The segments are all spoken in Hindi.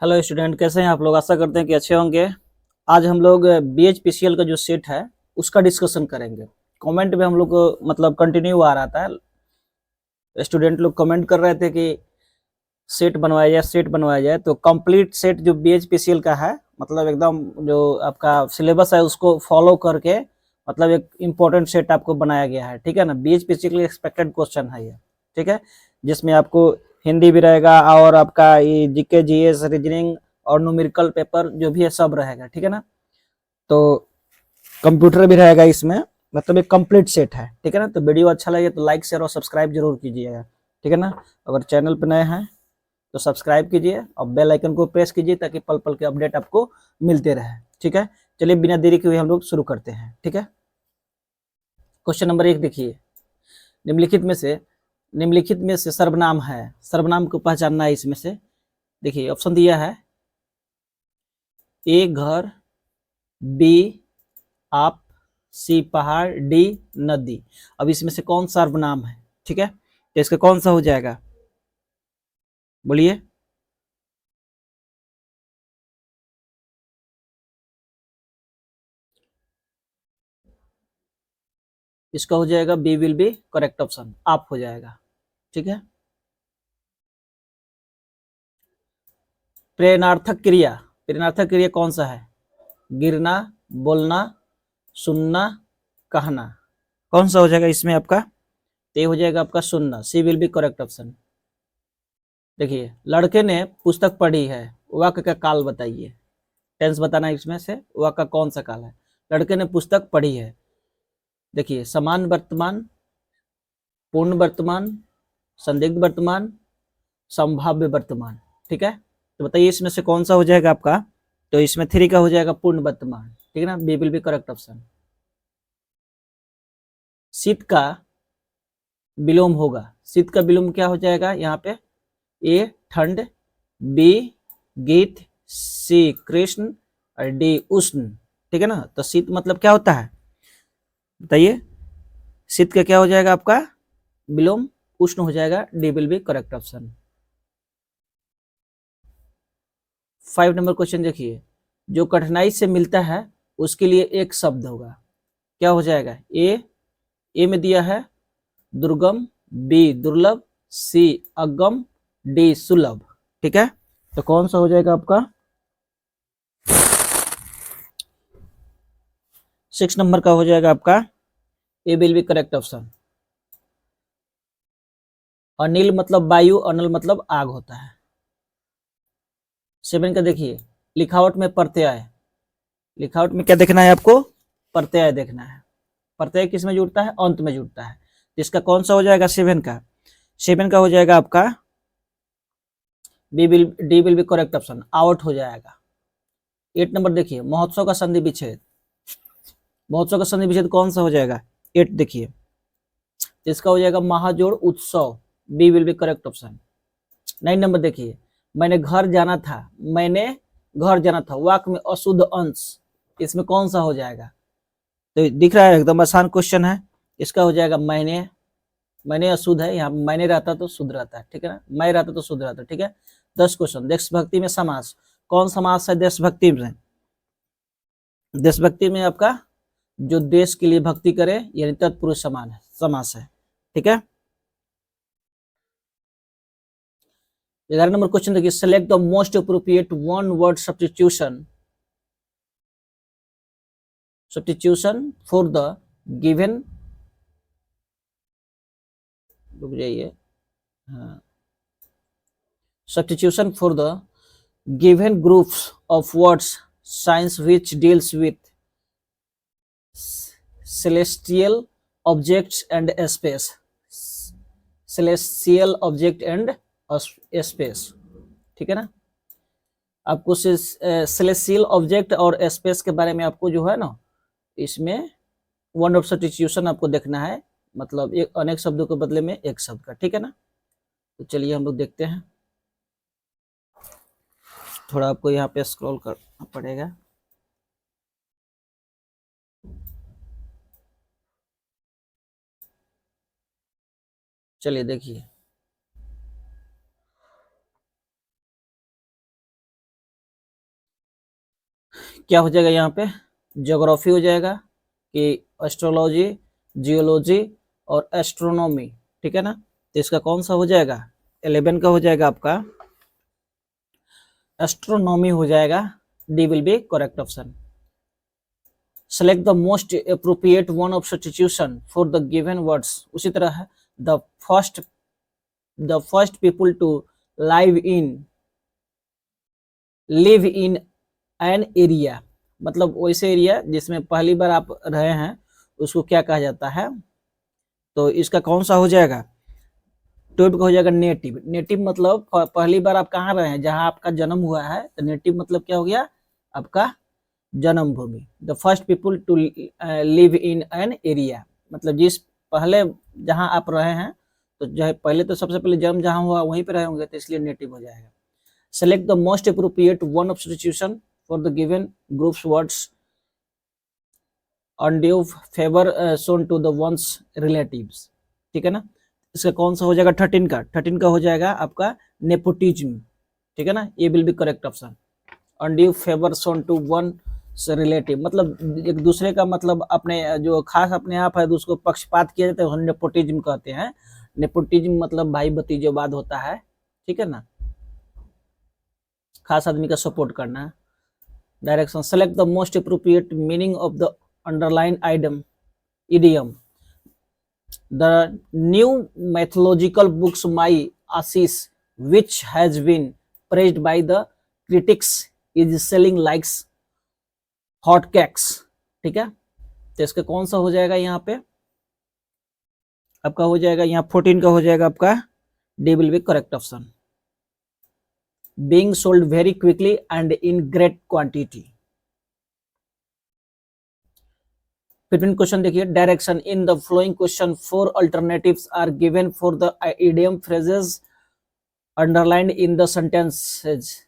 हेलो स्टूडेंट, कैसे हैं आप लोग। आशा करते हैं कि अच्छे होंगे। आज हम लोग BHPCL का जो सेट है उसका डिस्कशन करेंगे। कमेंट में हम लोग को मतलब कंटिन्यू आ रहा था, स्टूडेंट लोग कमेंट कर रहे थे कि सेट बनवाया जाए। तो कंप्लीट सेट जो BHPCL का है, मतलब एकदम जो आपका सिलेबस है उसको फॉलो करके मतलब एक इम्पोर्टेंट सेट आपको बनाया गया है, ठीक है ना। BHPCL एक्सपेक्टेड क्वेश्चन है ये, ठीक है, जिसमें आपको हिंदी भी रहेगा और आपका ये जीके जीएस रीजनिंग और न्यूमेरिकल पेपर जो भी है सब रहेगा, ठीक है ना। तो कंप्यूटर भी रहेगा इसमें, मतलब एक कंप्लीट सेट है, ठीक है ना। तो वीडियो अच्छा लगे तो लाइक शेयर और सब्सक्राइब जरूर कीजिएगा, ठीक है ना। अगर चैनल पर नए हैं तो सब्सक्राइब कीजिए और बेल आइकन को प्रेस कीजिए ताकि पल पल के अपडेट आपको मिलते रहे, ठीक है। चलिए बिना देरी के हुए हम लोग शुरू करते हैं, ठीक है। क्वेश्चन नंबर 1 देखिए, निम्नलिखित में से सर्वनाम है, सर्वनाम को पहचानना है इसमें से। देखिए ऑप्शन दिया है, ए घर, बी आप, सी पहाड़, डी नदी। अब इसमें से कौन सा सर्वनाम है, ठीक है। तो इसका कौन सा हो जाएगा, बोलिए। इसका हो जाएगा B will be correct option, आप हो जाएगा, ठीक है। प्रेरणार्थक क्रिया कौन सा है, गिरना, बोलना, सुनना, कहना। कौन सा हो जाएगा इसमें आपका, ते हो जाएगा आपका सुनना, सी विल बी करेक्ट ऑप्शन। देखिए लड़के ने पुस्तक पढ़ी है, वाक्य का काल बताइए। टेंस बताना है इसमें से, वाक्य का कौन सा काल है। लड़के ने पुस्तक पढ़ी है, देखिए समान वर्तमान, पूर्ण वर्तमान, संदिग्ध वर्तमान, संभाव्य वर्तमान, ठीक है। तो बताइए इसमें से कौन सा हो जाएगा आपका। तो इसमें 3 का हो जाएगा पूर्ण वर्तमान, ठीक है ना, B will be correct option. शीत का विलोम होगा, शीत का विलोम क्या हो जाएगा यहाँ पे, ए ठंड, बी गीत, सी कृष्ण और डी उष्ण, ठीक है ना। तो शीत मतलब क्या होता है बताइए, शीत का क्या हो जाएगा आपका विलोम, उष्ण हो जाएगा, D will be correct option. 5 number question देखिए, जो कठिनाई से मिलता है उसके लिए एक शब्द होगा, क्या हो जाएगा। ए में दिया है दुर्गम, बी दुर्लभ, सी अगम, डी सुलभ, ठीक है। तो कौन सा हो जाएगा आपका 6 नंबर का हो जाएगा आपका A will be correct option. अनिल मतलब वायु, अनल मतलब आग होता है। 7 का देखिए, लिखावट में प्रत्यय, लिखावट में क्या देखना है आपको, प्रत्यय देखना है। प्रत्यय किस में जुड़ता है, अंत में जुड़ता है। इसका कौन सा हो जाएगा 7 का हो जाएगा आपका D will be correct option, out हो जाएगा। 8 नंबर देखिए, महोत्सव का संधि विच्छेद, महोत्सव का संधि विच्छेद कौन सा हो जाएगा 8 देखिए, इसका हो जाएगा महाजोड़ उत्सव, B will be correct option. 9 number देखिए, मैंने घर जाना था, वाक्य में अशुद्ध अंश, इसमें कौन सा हो जाएगा। तो दिख रहा है एकदम आसान क्वेश्चन है। इसका हो जाएगा मैंने अशुद्ध है, यहाँ मैंने रहता तो शुद्ध रहता है, ठीक है ना, मैं रहता तो शुद्ध रहता है, ठीक है। 10 क्वेश्चन, देशभक्ति में समास, कौन समास है देशभक्ति में। देशभक्ति में आपका जो देश के लिए भक्ति करे यानी तत्पुरुष समान है, समास है, ठीक है। 11 नंबर क्वेश्चन देखिए, select the most appropriate one word substitution for the given, रुक जाइए, हाँ, substitution for the given groups of words science which deals with celestial objects and space, celestial object and space, ठीक है ना। आपको सेलेस्टियल ऑब्जेक्ट और स्पेस के बारे में आपको जो है ना, इसमें वन ऑफ सब्स्टिट्यूशन आपको देखना है, मतलब एक अनेक शब्दों के बदले में एक शब्द का, ठीक है ना। तो चलिए हम लोग देखते हैं, थोड़ा आपको यहाँ पे स्क्रॉल करना पड़ेगा। चलिए देखिए, क्या हो जाएगा यहाँ पे, ज्योग्राफी हो जाएगा कि एस्ट्रोलॉजी, जियोलॉजी और एस्ट्रोनॉमी, ठीक है ना। तो इसका कौन सा हो जाएगा, 11 का हो जाएगा आपका एस्ट्रोनॉमी हो जाएगा, D will be correct option. Select the most appropriate one of substitution for the given words, उसी तरह है the first people to live in an area, मतलब वैसे एरिया जिसमें पहली बार आप रहे हैं उसको क्या कहा जाता है। तो इसका कौन सा हो जाएगा, 12 का हो जाएगा नेटिव। नेटिव मतलब पहली बार आप कहाँ रहे हैं, जहां आपका जन्म हुआ है, तो नेटिव मतलब क्या हो गया, आपका जन्मभूमि। The first people to live in an area, मतलब जिस पहले जहां आप रहे हैं, तो जो है पहले तो सबसे पहले जन्म जहां हुआ वहीं पे रहे होंगे, तो इसलिए नेटिव हो जाएगा। Select the most appropriate one of substitution for the given groups words undue favor shown to the one's relatives, ठीक है ना। इसका कौन सा हो जाएगा, 13 का हो जाएगा आपका नेपोटिज्म, ठीक है ना, ये will be correct option. undue favor shown to one's relative, मतलब एक दूसरे का, मतलब अपने जो खास अपने आप है उसको पक्षपात किया जाता है, नेपोटिज्म कहते हैं। नेपोटिज्म मतलब भाई भतीजोवाद होता है, ठीक है ना, खास आदमी का सपोर्ट करना। Direction, select the most appropriate meaning of the underlined idiom. The new mythological books My Assis, which has been praised by the critics, is selling like hotcakes, ठीक है। तो इसका कौन सा हो जाएगा, यहाँ पे आपका हो जाएगा, यहाँ 14 का हो जाएगा आपका, D will be correct option. being sold very quickly and in great quantity। 15 question देखिए, direction, in the following question 4 alternatives are given for the idiom phrases underlined in the sentences.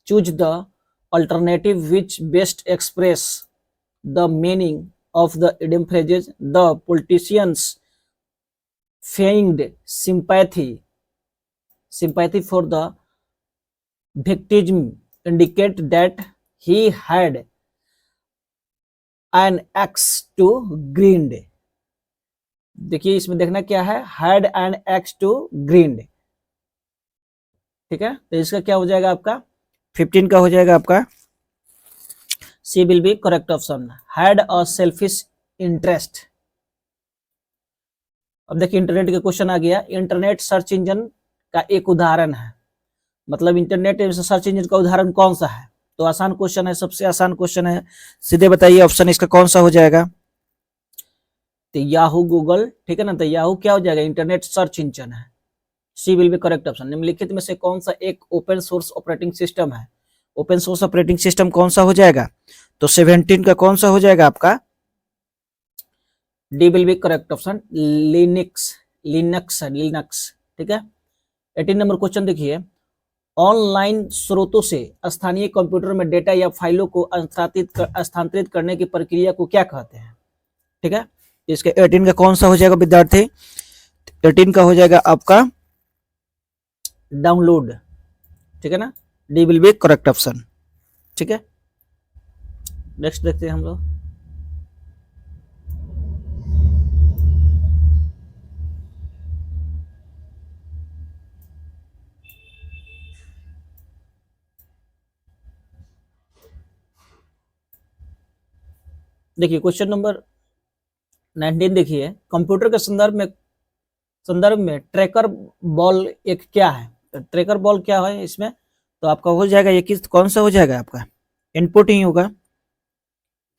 Choose the alternative which best express the meaning of the idiom phrases. The politicians feigned sympathy for the victim indicate that he had an axe to grind। देखिए इसमें देखना क्या है, had an axe to grind, ठीक है। तो इसका क्या हो जाएगा आपका, 15 का हो जाएगा आपका, C will be correct option. had a selfish interest। अब देखिए इंटरनेट का क्वेश्चन आ गया, इंटरनेट सर्च इंजन का एक उदाहरण है, मतलब इंटरनेट सर्च इंजन का उदाहरण कौन सा है। तो आसान क्वेश्चन है, सबसे आसान क्वेश्चन है, सीधे बताइए ऑप्शन इसका कौन सा हो जाएगा। तो याहू, गूगल, ठीक है ना। तो याहू क्या हो जाएगा, इंटरनेट सर्च इंजन है, सी विल बी करेक्ट ऑप्शन। निम्नलिखित में से कौन सा एक ओपन सोर्स ऑपरेटिंग सिस्टम है। ओपन सोर्स ऑपरेटिंग सिस्टम कौन सा हो जाएगा, तो 17 का कौन सा हो जाएगा आपका, D will be correct option, Linux, ठीक है। 18 नंबर क्वेश्चन देखिए, ऑनलाइन स्रोतों से स्थानीय कंप्यूटर में डेटा या फाइलों को स्थानांतरित करने की प्रक्रिया को क्या कहते हैं, ठीक है। इसके 18 का कौन सा हो जाएगा विद्यार्थी, 18 का हो जाएगा आपका डाउनलोड, ठीक है ना, D will be correct option, ठीक है। नेक्स्ट देखते हैं हम लोग, देखिए क्वेश्चन नंबर 19 देखिए, कंप्यूटर के संदर्भ में ट्रैकर बॉल एक क्या है। तो ट्रैकर बॉल क्या है इसमें, तो आपका हो जाएगा ये किस कौन सा हो जाएगा आपका, इनपुट ही होगा।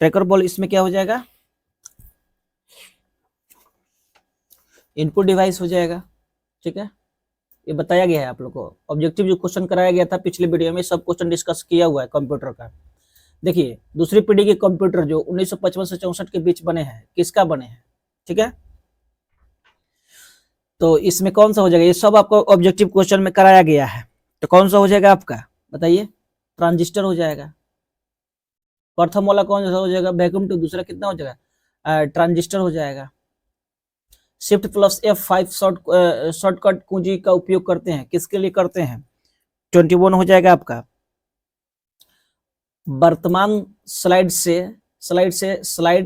ट्रैकर बॉल इसमें क्या हो जाएगा, इनपुट डिवाइस हो जाएगा, ठीक है। ये बताया गया है आप लोग को, ऑब्जेक्टिव जो क्वेश्चन कराया गया था पिछले वीडियो में, सब क्वेश्चन डिस्कस किया हुआ है कंप्यूटर का। देखिए दूसरी पीढ़ी के कंप्यूटर जो 1955 से 64 के बीच बने हैं, किसका बने हैं, ठीक है। तो इसमें कौन सा हो जाएगा, ये सब आपको ऑब्जेक्टिव क्वेश्चन में कराया गया है, तो कौन सा हो जाएगा आपका बताइए, ट्रांजिस्टर हो जाएगा। प्रथम वाला कौन सा हो जाएगा, वैक्यूम ट्यूब, दूसरा कितना हो जाएगा, ट्रांजिस्टर हो जाएगा। शिफ्ट प्लस F5 शॉर्टकट कुंजी का उपयोग करते हैं, किसके लिए करते हैं, 21 हो जाएगा आपका। वर्तमान स्लाइड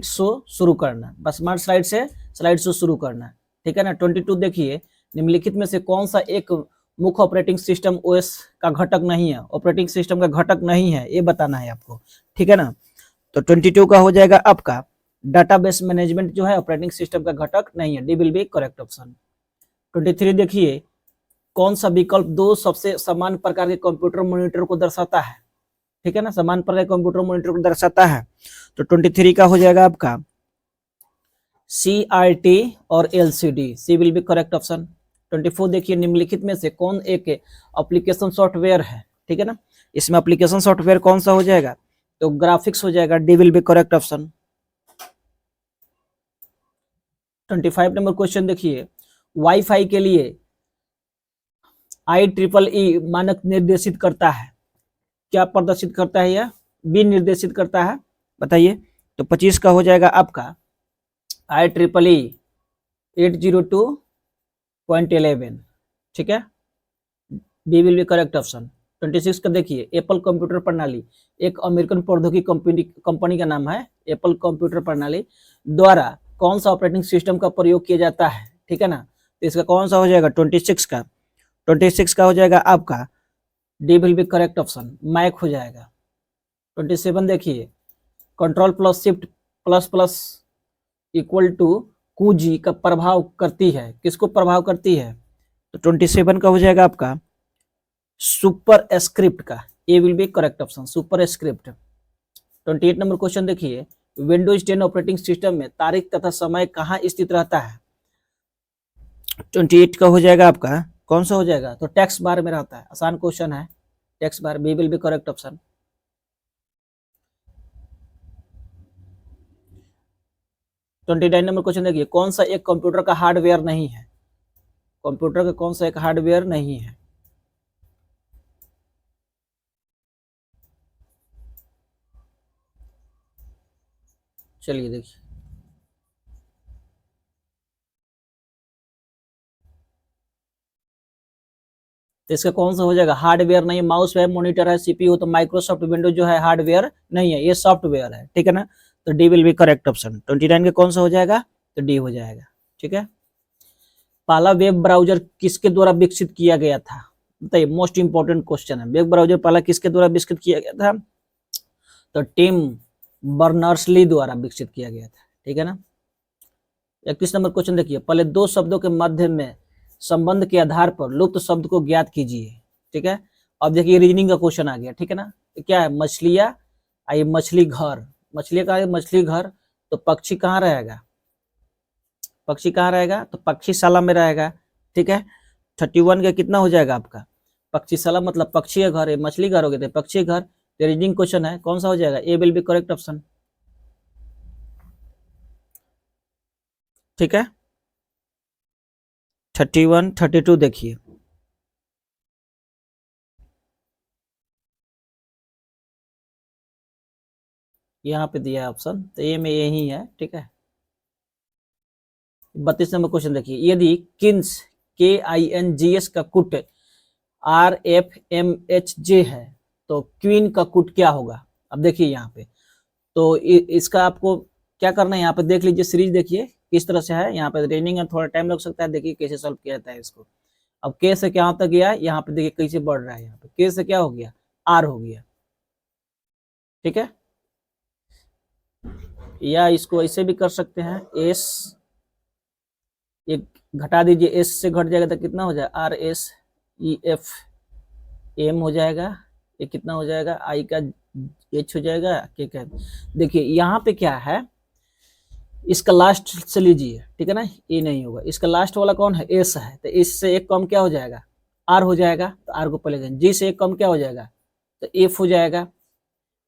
शो शुरू करना, वर्तमान स्लाइड से स्लाइड शो शुरू करना, ठीक है ना। 22 देखिए, निम्नलिखित में से कौन सा एक मुख्य ऑपरेटिंग सिस्टम ओएस का घटक नहीं है, ऑपरेटिंग सिस्टम का घटक नहीं है, ये बताना है आपको, ठीक है ना। तो 22 का हो जाएगा आपका डाटाबेस मैनेजमेंट जो है ऑपरेटिंग सिस्टम का घटक नहीं है, D will be correct option. 23 देखिए, कौन सा विकल्प दो सबसे समान प्रकार के कंप्यूटर मॉनिटर को दर्शाता है, ठीक है ना, समान प्रकार के कंप्यूटर मॉनिटर को दर्शाता है। तो 23 का हो जाएगा आपका CRT और LCD, C will be correct option. 24 देखिए, निम्नलिखित में से कौन एक एप्लीकेशन सॉफ्टवेयर है, ठीक है ना, इसमें एप्लीकेशन सॉफ्टवेयर कौन सा हो जाएगा, तो ग्राफिक्स हो जाएगा, D will be correct option. 25 number question देखिए, वाईफाई के लिए IEEE मानक निर्देशित करता है, क्या प्रदर्शित करता है या बी निर्देशित करता है, बताइए। तो 25 का हो जाएगा आपका IEEE 802.11, ठीक है, B will be correct option. 26 का देखिए, एप्पल कंप्यूटर प्रणाली एक अमेरिकन प्रौद्योगिकी कंपनी का नाम है, एप्पल कंप्यूटर प्रणाली द्वारा कौन सा ऑपरेटिंग सिस्टम का प्रयोग किया जाता है, ठीक है ना। तो इसका कौन सा हो जाएगा 26 का हो जाएगा आपका D will be correct option, मैक हो जाएगा। 27 देखिए, control plus shift plus plus equal to कुजी का प्रभाव करती है, किसको प्रभाव करती है, तो 27 का हो जाएगा आपका सुपर स्क्रिप्ट का, A will be correct option, superscript. 28 number question देखिए, विंडोज 10 ऑपरेटिंग सिस्टम में तारीख तथा समय कहाँ स्थित रहता है, 28 का हो जाएगा आपका कौन सा हो जाएगा, तो टेक्स्ट बार में रहता है, आसान क्वेश्चन है, text bar, B will be correct option. 29 नंबर क्वेश्चन देखिए, कौन सा एक कंप्यूटर का हार्डवेयर नहीं है, कंप्यूटर का कौन सा एक हार्डवेयर नहीं है, चलिए देखिए, तो इसका कौन सा हो जाएगा, हार्डवेयर नहीं, माउस है, मॉनिटर है, सीपीयू, तो माइक्रोसॉफ्ट विंडोज जो है हार्डवेयर नहीं है, ये सॉफ्टवेयर है, ठीक है ना। तो D will be correct option. 29 का कौन सा हो जाएगा, तो डी हो जाएगा, ठीक है। पहला वेब ब्राउजर किसके द्वारा विकसित किया गया था, बताइए, मोस्ट इंपॉर्टेंट क्वेश्चन है, वेब ब्राउजर पहला किसके द्वारा विकसित किया गया था, तो टिम बर्नर्स-ली द्वारा विकसित किया गया था, ठीक है ना। 31 नंबर क्वेश्चन देखिए, पहले दो शब्दों के मध्य में संबंध के आधार पर लुप्त शब्द को ज्ञात कीजिए, ठीक है। अब देखिए रीजनिंग का क्वेश्चन आ गया, ठीक है ना। क्या है, मछलियां आई, मछली घर, मछली का है मछली घर, तो पक्षी कहाँ रहेगा, पक्षी कहाँ रहेगा, तो पक्षीशाला में रहेगा, ठीक है। 31 का कितना हो जाएगा आपका, पक्षीशाला मतलब पक्षी का घर है, मछली घर हो गए थे पक्षी घर, रीजनिंग क्वेश्चन है, कौन सा हो जाएगा, A will be correct option, ठीक है। 31 32 देखिए, यहाँ पे दिया है ऑप्शन, तो ए में यही है, ठीक है। 32 नंबर क्वेश्चन देखिए, यदि किन्स KINGS का कुट RFMHJ है, तो क्वीन का कुट क्या होगा, अब देखिए यहाँ पे, तो इसका आपको क्या करना है, यहाँ पे देख लीजिए, सीरीज देखिए किस तरह से है, यहाँ पे ट्रेनिंग में थोड़ा टाइम लग सकता है, देखिए कैसे सॉल्व किया जाता है इसको। अब के से क्या तक गया, यहाँ पे देखिए कैसे बढ़ रहा है, यहाँ पे के से क्या हो गया, आर हो गया, ठीक है। या इसको ऐसे भी कर सकते हैं, एस एक घटा दीजिए, एस से घट जाएगा तो कितना हो जाएगा, RSEF एम हो जाएगा, ये कितना हो जाएगा, आई का एच हो जाएगा, के का, देखिए यहाँ पे क्या है, इसका लास्ट से लीजिए, ठीक है ना, ए नहीं होगा, इसका लास्ट वाला कौन है, एस है, तो एस से एक कम क्या हो जाएगा, आर हो जाएगा, तो आर को पहले, जी से एक कम क्या हो जाएगा, तो एफ हो जाएगा,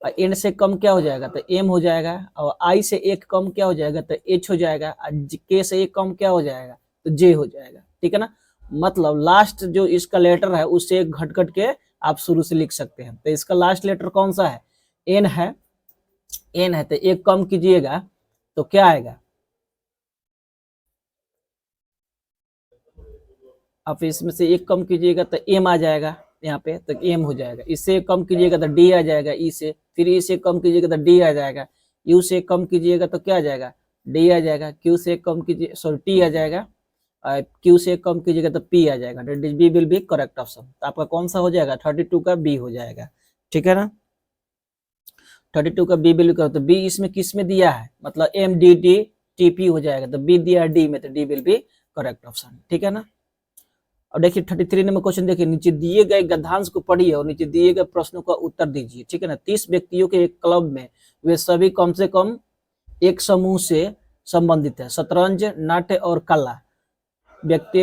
और एन से कम क्या हो जाएगा, तो एम हो जाएगा, और आई से एक कम क्या हो जाएगा, तो एच हो जाएगा, और के से एक कम क्या हो जाएगा, तो जे हो जाएगा, ठीक है ना। मतलब लास्ट जो इसका लेटर है उससे एक घट घट के आप शुरू से लिख सकते हैं, तो इसका लास्ट लेटर कौन सा है, एन है, एन है, तो एक कम कीजिएगा तो क्या आएगा, आप इसमें से एक कम कीजिएगा तो एम आ जाएगा, यहाँ पे, तो एम हो जाएगा। इससे कम कीजिएगा तो डी आ जाएगा ई से, फिर ई से कम कीजिएगा तो डी आ जाएगा, यू से कम कीजिएगा तो क्या आ जाएगा, डी आ जाएगा, क्यू से कम कीजिए सॉरी टी आ जाएगा, क्यू से कम कीजिएगा तो पी आ जाएगा। That is B will be correct option. तो आपका कौन सा हो जाएगा, 32 का बी हो जाएगा, ठीक है ना। 32 का बी विल बी, तो बी इसमें किस में दिया है, मतलब M D D T P हो जाएगा, तो बी दिया डी में, तो D will be correct option, ठीक है ना। अब देखिए 33 नंबर क्वेश्चन देखिए, नीचे दिए गए गद्यांश को पढ़िए और नीचे दिए गए प्रश्नों का उत्तर दीजिए, ठीक है ना। 30 व्यक्तियों के एक क्लब में वे सभी कम से कम एक समूह से संबंधित है, शतरंज, नाट्य और कला। व्यक्ति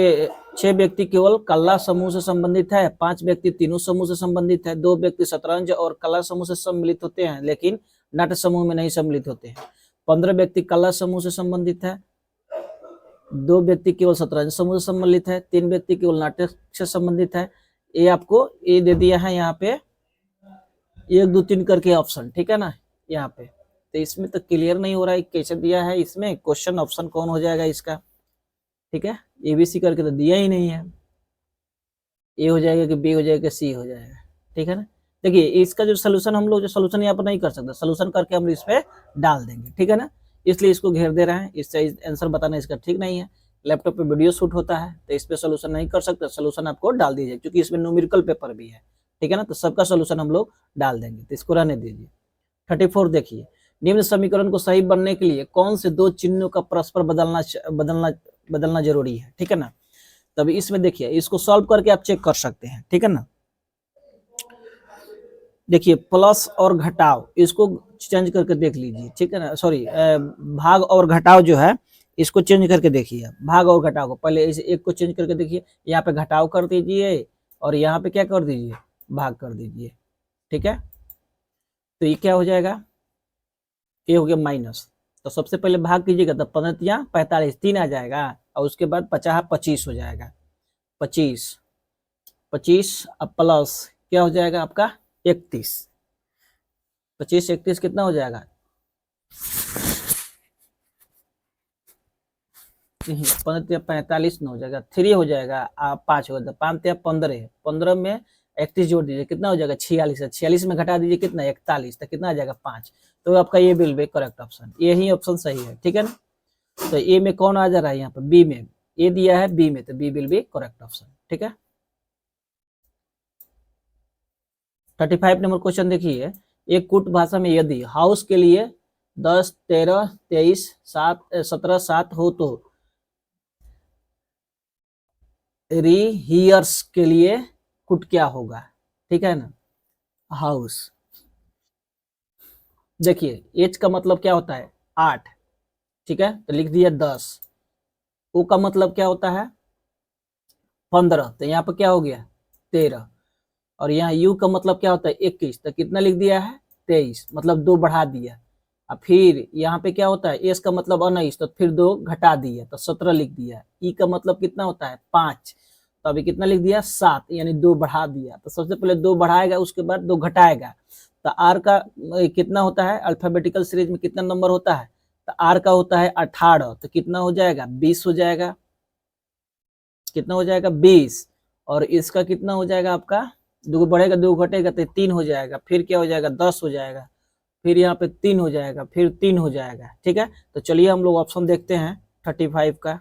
6 व्यक्ति केवल कला समूह से संबंधित है, 5 व्यक्ति तीनों समूह से संबंधित है, 2 व्यक्ति शतरंज और कला समूह से सम्मिलित होते हैं लेकिन नाट्य समूह में नहीं सम्मिलित होते हैं, 15 व्यक्ति कला समूह से संबंधित है, 2 व्यक्ति केवल शतरंज समूह से सम्मिलित है, 3 व्यक्ति केवल नाट्य से संबंधित है। ये आपको ये दे दिया है यहाँ पे 1 2 3 करके ऑप्शन, ठीक है ना यहाँ पे। तो इसमें तो क्लियर नहीं हो रहा है कैसे दिया है, इसमें क्वेश्चन ऑप्शन कौन हो जाएगा इसका, ठीक है। एबीसी करके तो दिया ही नहीं है, ए हो जाएगा कि बी हो जाएगा, सी हो जाएगा, ठीक है ना। देखिए इसका जो सोल्यूशन हम लोग जो सोल्यूशन यहाँ पर नहीं कर सकते, सोल्यूशन करके हम इस पे डाल देंगे, ठीक है ना, इसलिए इसको घेर दे रहे हैं। इससे आंसर बताना इसका ठीक नहीं है, लैपटॉप पे वीडियो शूट होता है तो इस पे सोल्यूशन नहीं कर सकते, सोल्यूशन आपको डाल दीजिए क्योंकि इसमें न्यूमेरिकल पेपर भी है, ठीक है ना, तो सबका सोल्यूशन हम लोग डाल देंगे, तो इसको रहने दीजिए। 34 देखिए, निम्न समीकरण को सही बनने के लिए कौन से 2 चिन्हों का परस्पर बदलना जरूरी है, ठीक है ना। तब इसमें देखिए इसको सॉल्व करके आप चेक कर सकते हैं, ठीक है ना। देखिए प्लस और घटाव इसको चेंज करके देख लीजिए, ठीक है ना, सॉरी भाग और घटाव जो है इसको चेंज करके देखिए, भाग और घटाव को पहले इस एक को चेंज करके देखिए, यहाँ पे घटाव कर दीजिए और यहाँ पे क्या कर दीजिए, भाग कर दीजिए, ठीक है। तो ये क्या हो जाएगा, ये हो गया माइनस, तो सबसे पहले भाग कीजिएगा तो 15 45 3 आ जाएगा और उसके बाद 50 25 हो जाएगा, 25 25 अब प्लस क्या हो जाएगा आपका 31, 25 31 कितना हो जाएगा, 45 न हो जाएगा, 3 हो जाएगा, 5 हो जाएगा, 5 15 15 में 31 जोड़ दीजिए कितना हो जाएगा 46 है, 46 में घटा दीजिए कितना 41, तो कितना आ जाएगा 5, तो आपका ये विल बी करेक्ट ऑप्शन, यही ऑप्शन सही है, ठीक है ना। तो ए में कौन आ जा रहा है यहाँ पर, बी में, ए दिया है बी में, तो B will be correct option, ठीक है। 35 नंबर क्वेश्चन देखिए, एक कुट भाषा में यदि हाउस के लिए 10 13 23 7 17 7 हो तो रीहियर्स के लिए कुट क्या होगा, ठीक है ना। हाउस देखिए एच का मतलब क्या होता है 8, ठीक है, तो लिख दिया 10, ओ का मतलब क्या होता है 15, तो यहाँ पर क्या हो गया 13, और यहाँ यू का मतलब क्या होता है 21, तो कितना लिख दिया है 23, मतलब 2 बढ़ा दिया। अब फिर यहाँ पे क्या होता है एस का मतलब 19, तो फिर 2 घटा दिया तो 17 लिख दिया। ई का मतलब कितना होता है 5, तो अभी कितना लिख दिया 7, यानी 2 बढ़ा दिया। तो सबसे पहले 2 बढ़ाएगा उसके बाद 2 घटाएगा। तो आर का कितना होता है, अल्फाबेटिकल सीरीज में कितना नंबर होता है, तो आर का होता है 18, तो कितना हो जाएगा 20 हो जाएगा, कितना हो जाएगा 20, और इसका कितना हो जाएगा आपका 2 बढ़ेगा 2 घटेगा तो 3 हो जाएगा, फिर क्या हो जाएगा 10 हो जाएगा, फिर यहाँ पे 3 हो जाएगा, फिर 3 हो जाएगा, ठीक है। तो चलिए हम लोग ऑप्शन देखते हैं 35 का।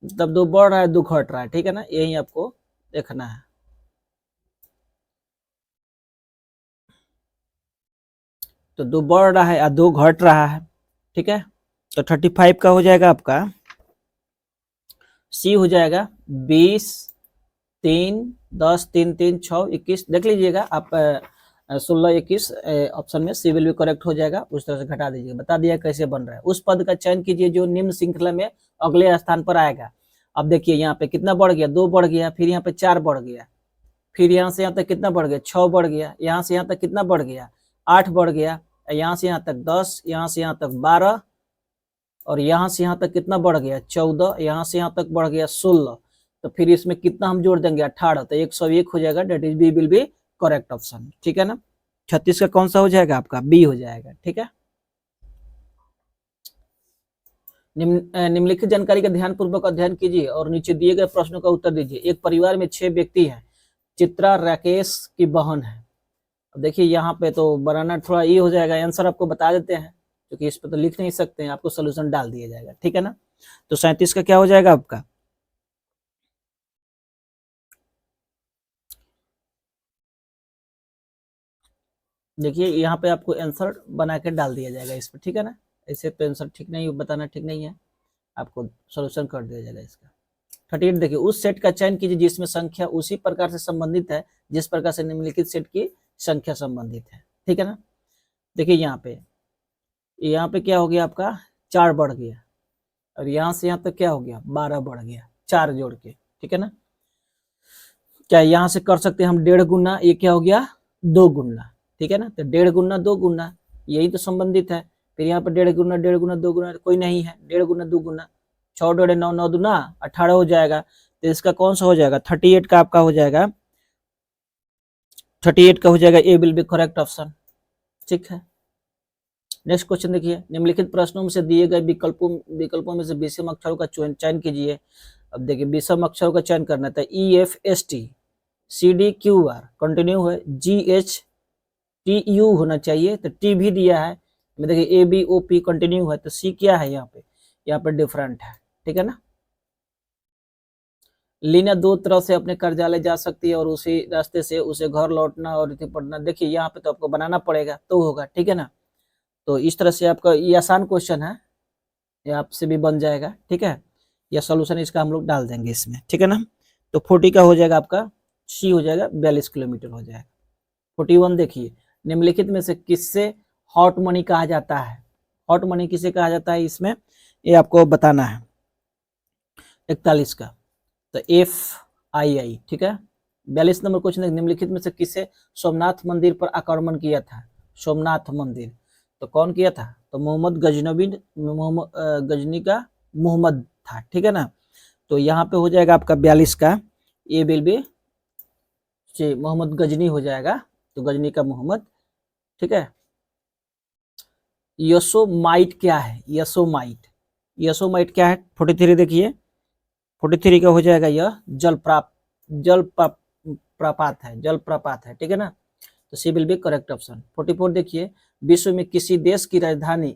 तब 2 बढ़ रहा है 2 घट रहा है, ठीक है ना, यही आपको देखना है। तो 2 बढ़ रहा है या 2 घट रहा है, ठीक है। तो 35 का हो जाएगा आपका सी हो जाएगा 20 3 10 3 3 6 21, देख लीजिएगा आप 16 21 ऑप्शन में सी विल भी करेक्ट हो जाएगा। उस तरह से घटा दीजिएगा, बता दिया कैसे बन रहा है। उस पद का चयन कीजिए जो निम्न श्रृंखला में अगले स्थान पर आएगा। अब देखिए यहाँ पे कितना बढ़ गया 2 बढ़ गया, फिर यहाँ पे 4 बढ़ गया, फिर यहाँ से यहाँ तक कितना बढ़ गया 6 बढ़ गया, यहाँ से यहाँ तक कितना बढ़ गया 8 बढ़ गया, यहाँ से यहाँ तक 10, यहाँ से यहाँ तक 12, और यहाँ से यहाँ तक कितना बढ़ गया 14, यहाँ से यहाँ तक बढ़ गया 16, तो फिर इसमें कितना हम जोड़ देंगे 18, तो 101 हो जाएगा, that is B will be correct option, ठीक है ना। 36 का कौन सा हो जाएगा आपका बी हो जाएगा, ठीक है। निम्नलिखित जानकारी का ध्यानपूर्वक अध्ययन कीजिए और नीचे दिए गए प्रश्नों का उत्तर दीजिए। एक परिवार में 6 व्यक्ति हैं। चित्रा राकेश की बहन है। अब देखिए यहाँ पे तो बनाना थोड़ा ये हो जाएगा, आंसर आपको बता देते हैं क्योंकि इस पर तो लिख नहीं सकते हैं, आपको सोल्यूशन डाल दिया जाएगा, ठीक है ना। तो 37 का क्या हो जाएगा आपका, देखिए यहाँ पे आपको आंसर बना के डाल दिया जाएगा इस पर, ठीक है ना। ऐसे तो आंसर ठीक नहीं, बताना ठीक नहीं है, आपको सोल्यूशन कर दिया जाएगा इसका। 38 देखिए, उस सेट का चयन कीजिए जिसमें संख्या उसी प्रकार से संबंधित है जिस प्रकार से निम्नलिखित सेट की संख्या संबंधित है, ठीक है ना। देखिए यहाँ पे क्या हो गया आपका 4 बढ़ गया और यहाँ से यहाँ तक क्या हो गया 12 बढ़ गया, 4 जोड़ के, ठीक है ना। क्या यहाँ से कर सकते हैं हम 1.5 गुना, ये क्या हो गया 2 गुना, ठीक है ना। तो 1.5 गुना 2 गुना यही तो संबंधित है। फिर यहाँ पर 1.5 गुना 2 गुना कोई नहीं है, 1.5 गुना 2 गुना 6 डेढ़ 9 9 दूना 18 हो जाएगा। तो इसका कौन सा हो जाएगा 38 का आपका हो जाएगा, 38 का हो जाएगा A will be correct option, ठीक है। नेक्स्ट क्वेश्चन देखिए, निम्नलिखित प्रश्नों में से दिए गए विकल्पों में से विषम अक्षरों का चयन कीजिए। अब देखिए विषम अक्षरों का चयन करना था, EFST CDQR कंटिन्यू है, GHTU होना चाहिए, तो टी भी दिया है। देखिए ABOP कंटिन्यू है, तो सी क्या है यहाँ पे डिफरेंट है, ठीक है ना। लीना 2 तरह से अपने कार्यालय जा सकती है और उसी रास्ते से उसे घर लौटना और पढ़ना। देखिए यहाँ पे तो आपको बनाना पड़ेगा तो होगा, ठीक है ना। तो इस तरह से आपका ये आसान क्वेश्चन है, ये आपसे भी बन जाएगा, ठीक है। या सोल्यूशन इसका हम लोग डाल देंगे इसमें, ठीक है ना। तो 40 का हो जाएगा आपका सी हो जाएगा 42 किलोमीटर हो जाएगा। 41 देखिए, निम्नलिखित में से किससे हॉट मनी कहा जाता है, हॉट मनी किसे कहा जाता है इसमें ये आपको बताना है। 41 का तो FII, ठीक है। 42 नंबर क्वेश्चन, निम्नलिखित में से किसे सोमनाथ मंदिर पर आक्रमण किया था, सोमनाथ मंदिर तो कौन किया था, तो मोहम्मद गजनी का मोहम्मद था, ठीक है ना। तो यहाँ पे हो जाएगा आपका 42 का ये विल बी मोहम्मद गजनी हो जाएगा, तो गजनी का मोहम्मद, ठीक है। यशोमाइट क्या है, यशोमाइट क्या है 43 देखिए, 43 का हो जाएगा यह जलप्रपात है, ठीक है ना। तो सी विल बी करेक्ट ऑप्शन। 44 देखिए, विश्व में किसी देश की राजधानी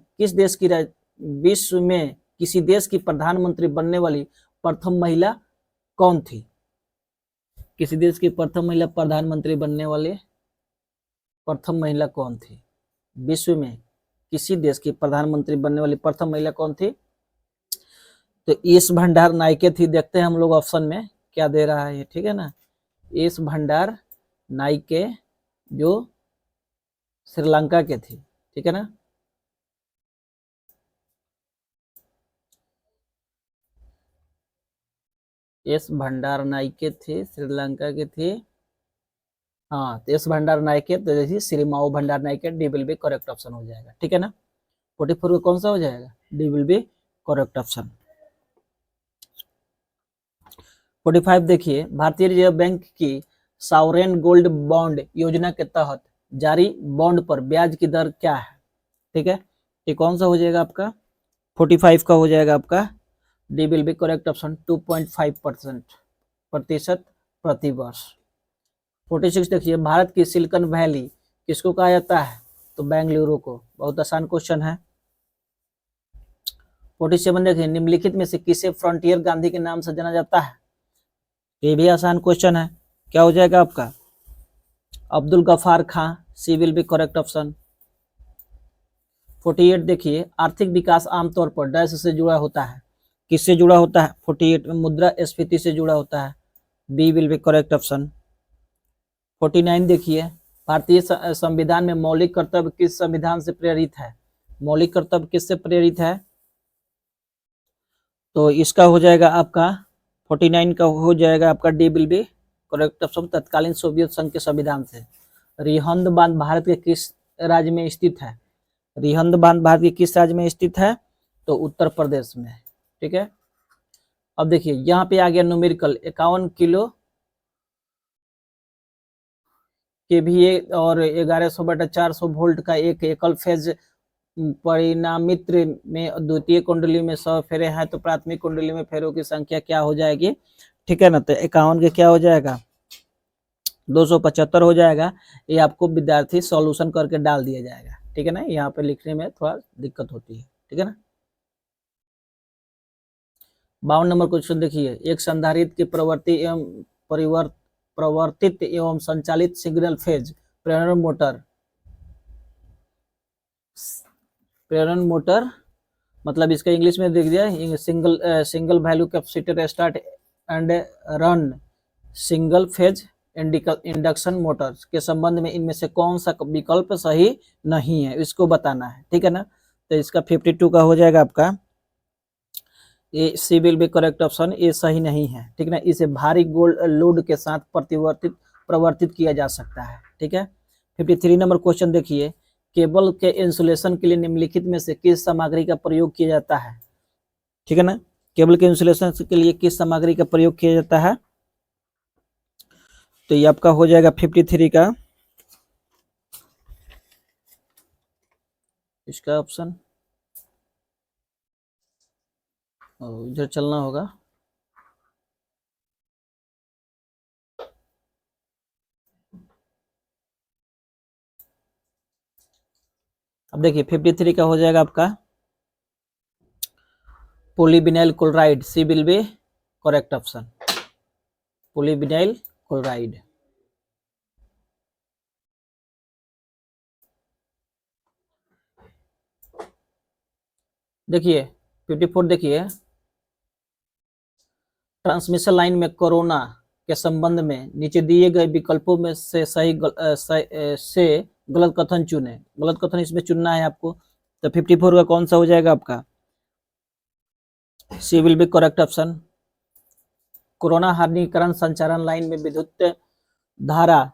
विश्व में किसी देश की प्रधानमंत्री बनने वाली प्रथम महिला कौन थी, किसी देश की प्रथम महिला प्रधानमंत्री बनने वाली प्रथम महिला कौन थी, विश्व में किसी देश की प्रधानमंत्री बनने वाली प्रथम महिला कौन थी, तो एस भंडार नायके थी। देखते हैं हम लोग ऑप्शन में क्या दे रहा है, ठीक है ना। एस भंडार नायके जो श्रीलंका के थी, ठीक है ना। एस भंडार नायके थे, श्रीलंका के थे, हाँ। तो एस भंडार नायके तो जैसे श्रीमाओ भंडार Nike, D will be correct option हो जाएगा, ठीक है ना। 44 का कौन सा हो जाएगा, D will be correct option. 45 देखिए, भारतीय रिजर्व बैंक की सॉवरेन गोल्ड बॉन्ड योजना के तहत जारी बॉन्ड पर ब्याज की दर क्या है, ठीक है। ये कौन सा हो जाएगा आपका 45 का हो जाएगा आपका D will be correct option 2.5% प्रतिशत प्रति वर्ष। 46 देखिए, भारत की सिलिकॉन वैली किसको कहा जाता है, तो बेंगलुरु को, बहुत आसान क्वेश्चन है। 47 देखिए, निम्नलिखित में से किसे फ्रंटियर गांधी के नाम से जाना जाता है, ये भी आसान क्वेश्चन है, क्या हो जाएगा आपका अब्दुल गफार खां, सी विल बी करेक्ट ऑप्शन। 48 देखिए, आर्थिक विकास आमतौर पर डैश से जुड़ा होता है, किससे जुड़ा होता है 48 में मुद्रास्फीति से जुड़ा होता है, B will be correct option. 49 देखिए, भारतीय संविधान में मौलिक कर्तव्य किस संविधान से प्रेरित है, मौलिक कर्तव्य किससे प्रेरित है, तो इसका हो जाएगा आपका 49 का हो जाएगा आपका D will be correct option, तत्कालीन सोवियत संघ के संविधान से। रिहंद बांध भारत के किस राज्य में स्थित है, रिहंद बांध भारत के किस राज्य में स्थित है, तो उत्तर प्रदेश में, ठीक है। अब देखिए यहाँ पे आ गया न्यूमेरिकल 51 किलो KVA और 1100/400 वोल्ट का एक एकल फेज परिणामित्र में द्वितीय कुंडली में 100 फेरे हैं तो प्राथमिक कुंडली में फेरों की संख्या क्या हो जाएगी, ठीक है ना। तो 51 के क्या हो जाएगा, 275 हो जाएगा। ये आपको विद्यार्थी सॉल्यूशन करके डाल दिया जाएगा, ठीक है ना। यहाँ पे लिखने में थोड़ा दिक्कत होती है, ठीक है ना। 52 नंबर क्वेश्चन देखिए, एक संधारित्र की प्रवृत्ति एवं प्रवर्तित एवं संचालित सिग्नल फेज प्रेरण मोटर मतलब इसका इंग्लिश में देख दिया, single value capacitor start and run single phase induction motor के संबंध में इनमें से कौन सा विकल्प सही नहीं है, इसको बताना है, ठीक है ना। तो इसका 52 का हो जाएगा आपका ए, सी विल बी करेक्ट ऑप्शन, ये सही नहीं है, ठीक है ना। इसे भारी गोल्ड लोड के साथ प्रवर्तित किया जा सकता है, ठीक है। 53 नंबर क्वेश्चन देखिए, केबल के इंसुलेशन के लिए निम्नलिखित में से किस सामग्री का प्रयोग किया जाता है, ठीक है ना। केबल के इंसुलेशन के लिए किस सामग्री का प्रयोग किया जाता है, तो ये आपका हो जाएगा 53 का इसका ऑप्शन, इधर चलना होगा। अब देखिए 53 का हो जाएगा आपका polyvinyl chloride, C will be correct option, polyvinyl chloride. देखिए 54 देखिए, ट्रांसमिशन लाइन में कोरोना के संबंध में नीचे दिए गए विकल्पों में से से गलत कथन चुने, गलत कथन इसमें चुनना है आपको। तो 54 का कौन सा हो जाएगा आपका, C will be correct option, corona हानिकरण संचारण लाइन में विद्युत धारा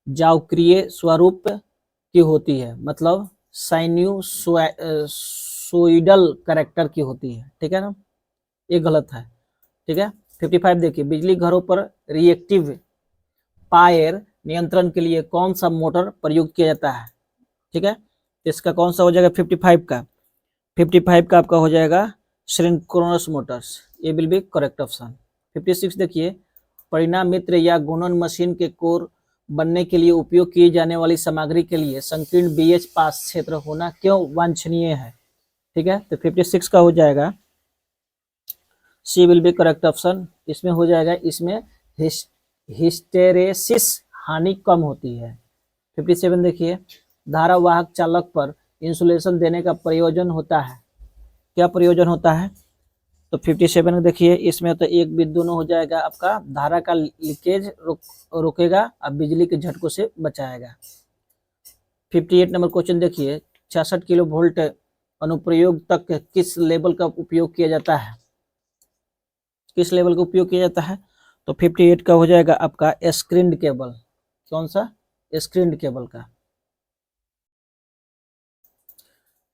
जावक्रिय स्वरूप की होती है, मतलब साइन्यूसोइडल कैरेक्टर की होती है, ठीक है ना, ये गलत है, ठीक है। 55 देखिए, बिजली घरों पर रिएक्टिव पायर नियंत्रण के लिए कौन सा मोटर प्रयुक्त किया जाता है, ठीक है। इसका कौन सा हो जाएगा 55 का, 55 का आपका हो जाएगा सिंक्रोनस मोटर्स, ये विल बी करेक्ट ऑप्शन। 56 देखिए, परिणाम मित्र या गुणन मशीन के कोर बनने के लिए उपयोग की जाने वाली सामग्री के लिए संकीर्ण BH पास क्षेत्र होना क्यों वांछनीय है, ठीक है। तो 56 का हो जाएगा सी विल बी करेक्ट ऑप्शन, इसमें हो जाएगा, इसमें हिस्टेरेसिस हानि कम होती है। 57 देखिए, धारावाहक चालक पर इंसुलेशन देने का प्रयोजन होता है, क्या प्रयोजन होता है, तो 57 देखिए, इसमें तो एक बिंदु हो जाएगा आपका धारा का लीकेज रोकेगा और बिजली के झटकों से बचाएगा। 58 नंबर क्वेश्चन देखिए, 66 किलो वोल्ट अनुप्रयोग तक किस लेवल का उपयोग किया जाता है, किस लेवल का उपयोग किया जाता है, तो 58 का हो जाएगा आपका स्क्रीन्ड केबल, कौन सा, स्क्रीन्ड केबल का।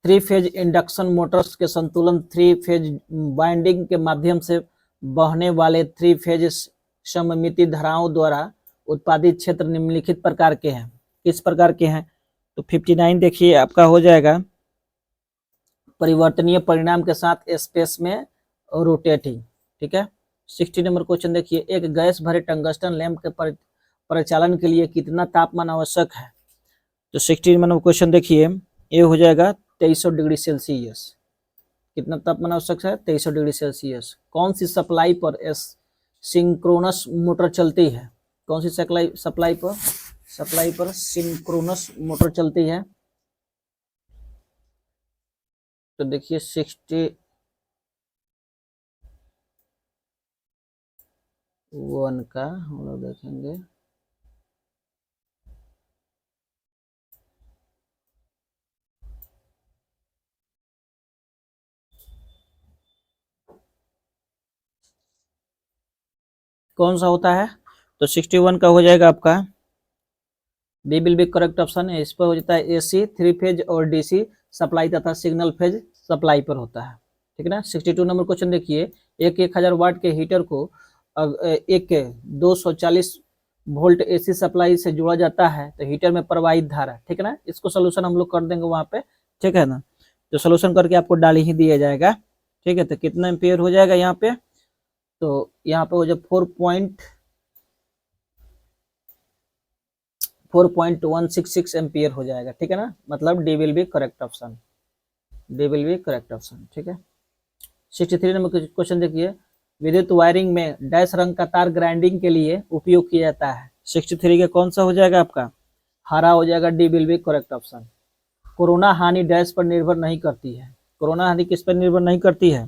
3 फेज इंडक्शन मोटर्स के संतुलन 3 फेज वाइंडिंग के माध्यम से बहने वाले 3 फेज सममिति धाराओं द्वारा उत्पादित क्षेत्र निम्नलिखित प्रकार के हैं, किस प्रकार के हैं, तो 59 देखिए आपका हो जाएगा परिवर्तनीय परिणाम के साथ स्पेस में रोटेटिंग, ठीक है। 60 नंबर क्वेश्चन देखिए, एक गैस भरे टंगस्टन लैंप के परिचालन के लिए कितना तापमान आवश्यक है, तो 60 नंबर क्वेश्चन देखिए, ये हो जाएगा 2300 डिग्री सेल्सियस, कितना तापमान आवश्यक है, 2300 डिग्री सेल्सियस। कौन सी सप्लाई पर सिंक्रोनस मोटर चलती है, कौन सी सप्लाई पर सिंक्रोनस मोटर चलती है, तो देखिए 61 का हम लोग देखेंगे, कौन सा होता है, तो 61 का हो जाएगा आपका B will be correct option है, इस पर हो जाता है AC 3 फेज और DC सप्लाई तथा सिग्नल फेज सप्लाई पर होता है, ठीक है ना। 62 नंबर क्वेश्चन देखिए, एक 1000 वाट के हीटर को एक 240 वोल्ट AC सप्लाई से जोड़ा जाता है तो हीटर में प्रवाहित धारा, ठीक है ना, इसको सोल्यूशन हम लोग कर देंगे वहां पे, ठीक है ना। तो सोल्यूशन करके आपको डाल ही दिया जाएगा। ठीक है, तो कितना एम्पियर हो जाएगा यहाँ पे, तो यहाँ पे हो जाए 4.166 एम्पियर हो जाएगा। ठीक है ना, मतलब D will be correct option, D will be correct option. ठीक है, 63 नंबर क्वेश्चन देखिए, विद्युत वायरिंग में डैश रंग का तार ग्राइंडिंग के लिए उपयोग किया जाता है। 63 का कौन सा हो जाएगा आपका, हरा हो जाएगा, D will be correct option. Corona हानि डैश पर निर्भर नहीं करती है, कोरोना हानि किस पर निर्भर नहीं करती है,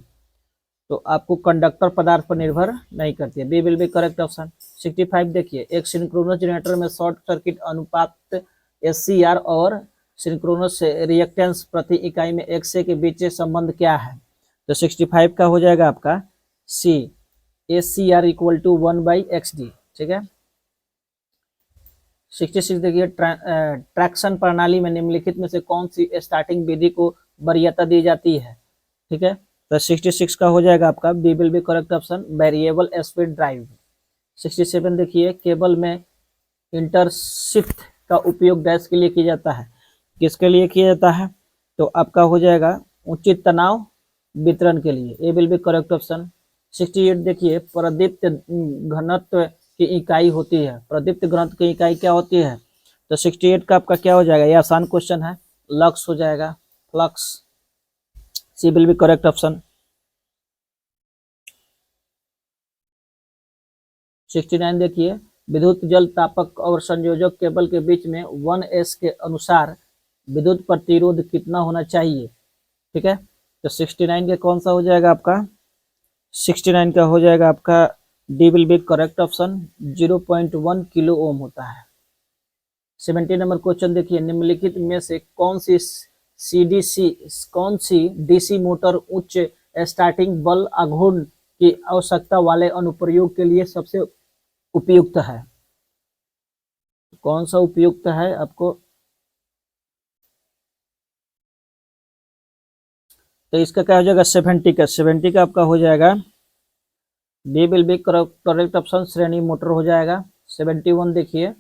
तो आपको कंडक्टर पदार्थ पर निर्भर नहीं करती है, B will be correct option. 65 देखिए, एक सिंक्रोनस जनरेटर में शॉर्ट सर्किट अनुपात SCR और सिंक्रोनस रिएक्टेंस प्रति इकाई में XA के बीच संबंध क्या है, तो 65 का हो जाएगा आपका सी, SCR इक्वल टू 1/XD। ठीक है, 66 देखिए, ट्रैक्शन प्रणाली में निम्नलिखित में से कौन सी स्टार्टिंग विधि को वरीयता दी जाती है। ठीक है, तो 66 का हो जाएगा आपका B will be correct option, variable speed drive. 67 देखिए, केबल में इंटरशिफ्ट का उपयोग डैश के लिए किया जाता है, किसके लिए किया जाता है, तो आपका हो जाएगा उचित तनाव वितरण के लिए, ए विल बी करेक्ट ऑप्शन। 68 देखिए, प्रदीप्त घनत्व की इकाई होती है, प्रदीप्त घनत्व की इकाई क्या होती है, तो 68 का आपका क्या हो जाएगा, ये आसान क्वेश्चन है, लक्स हो जाएगा, flux, C will be correct option. 69 देखिए, विद्युत जल तापक और संयोजक केबल के बीच में 1S के अनुसार विद्युत प्रतिरोध कितना होना चाहिए। ठीक है, तो 69 का कौन सा हो जाएगा आपका, 69 का हो जाएगा आपका D will be correct option, 0.1 kilo ohm होता है। 70 नंबर क्वेश्चन देखिए, निम्नलिखित में से कौन सी डीसी मोटर उच्च स्टार्टिंग बल आघूर्ण की आवश्यकता वाले अनुप्रयोग के लिए सबसे उपयुक्त है, कौन सा उपयुक्त है आपको, तो इसका क्या हो जाएगा 70 का, 70 का आपका हो जाएगा B will be correct option, श्रेणी मोटर हो जाएगा। 71 देखिए,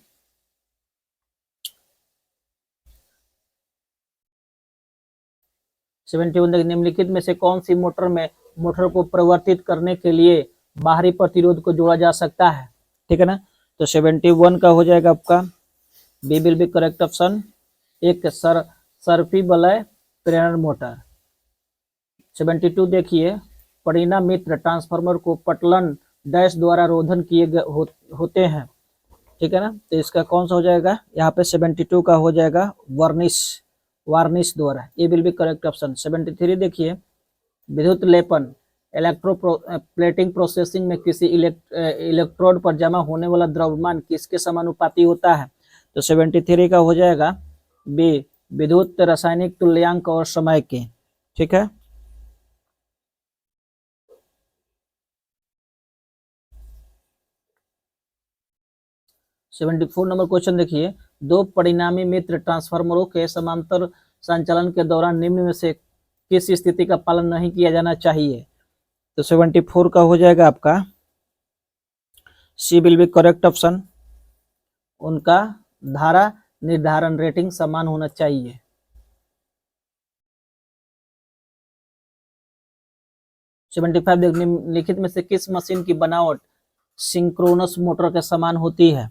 71 देखिए, निम्नलिखित में से कौन सी मोटर को परिवर्तित करने के लिए बाहरी प्रतिरोध को जोड़ा जा सकता है। ठीक है ना, तो 71 का हो जाएगा आपका B will be correct option, एक सर्फी वलय प्रेरण मोटर। 72 देखिए, परिणामित्र ट्रांसफार्मर को पटलन डैश द्वारा रोधन किए होते हैं। ठीक है ना, तो इसका कौन सा हो जाएगा, यहाँ पे 72 का हो जाएगा वार्निश द्वारा, ये विल बी करेक्ट ऑप्शन। 73 देखिए, विद्युत लेपन इलेक्ट्रोप्लेटिंग प्रोसेसिंग में किसी इलेक्ट्रोड पर जमा होने वाला द्रव्यमान किसके समानुपाती होता है, तो 73 का हो जाएगा बी, विद्युत रासायनिक तुल्यांक और समय के। ठीक है, सेवेंटी 74 नंबर क्वेश्चन देखिए, दो परिणामी मित्र ट्रांसफार्मरों के समांतर संचालन के दौरान निम्न में से किस स्थिति का पालन नहीं किया जाना चाहिए, तो 74 का हो जाएगा आपका C will be correct option, उनका धारा निर्धारण रेटिंग समान होना चाहिए। निम्नलिखित में से किस मशीन की बनावट सिंक्रोनस मोटर के समान होती है,